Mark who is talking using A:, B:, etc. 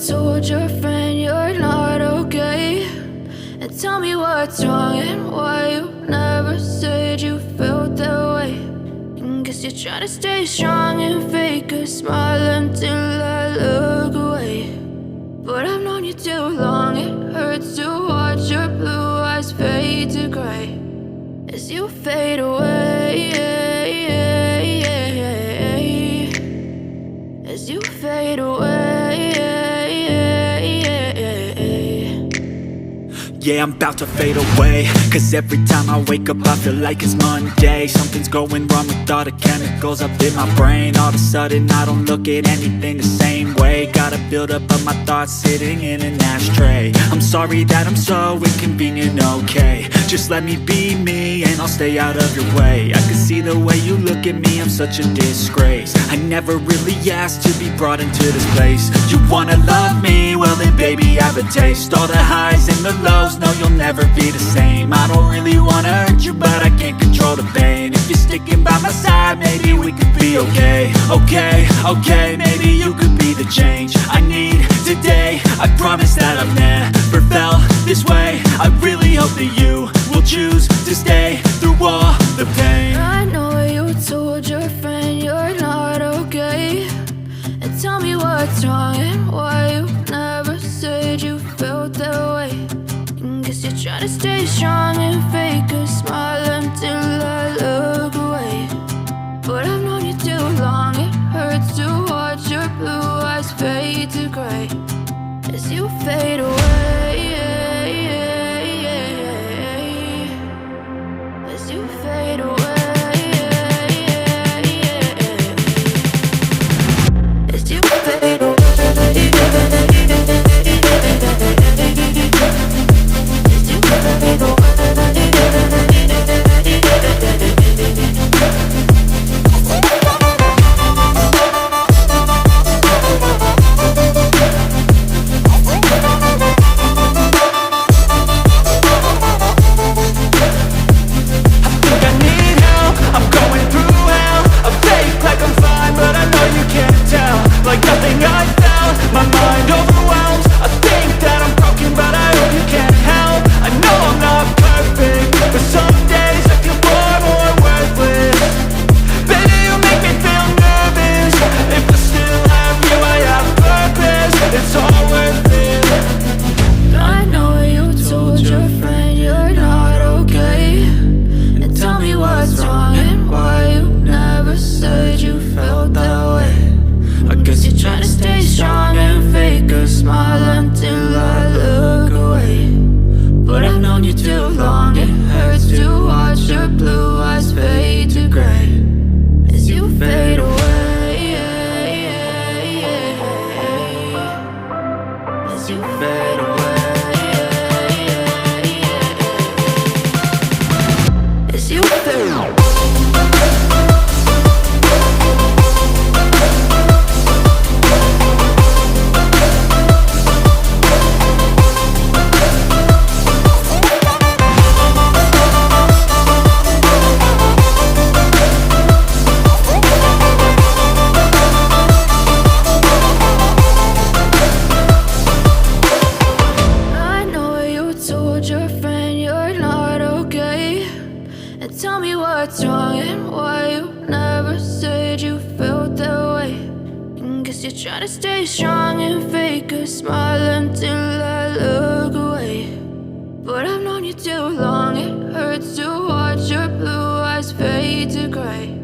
A: told your friend you're not okay, and tell me what's wrong and why you never said you felt that way. And guess you're trying to stay strong and fake a smile until I look away. But I've known you too long, it hurts to watch your blue eyes fade to gray as you fade away, as you fade away.
B: Yeah, I'm about to fade away, cause every time I wake up I feel like it's Monday. Something's going wrong with all the chemicals up in my brain. All of a sudden I don't look at anything the same way. Gotta build up of my thoughts sitting in an ashtray. I'm sorry that I'm so inconvenient, okay. Just let me be me and I'll stay out of your way. I can see the way you look at me, I'm such a disgrace. I never really asked to be brought into this place. You wanna love me? Well then baby I have a taste. All the highs and the lows, no you'll never be the same. I don't really wanna hurt you but I can't control the pain. If you're sticking by my side maybe we could be okay. Okay, maybe you could be the change I need today. I promise that I've never felt this way. I really hope that you will choose to stay through all the pain.
A: I know you told your friend you're not okay, and tell me what's wrong and why you never said you felt that way. And guess you're trying to stay strong and fake a smile until I look away. But I've known you too long, it hurts to watch your blue eyes fade to gray as you fade away, as you fade away, as you fade away. Try to stay strong and fake a smile until I look away. But I've known you too long, it hurts to watch your blue eyes fade to gray.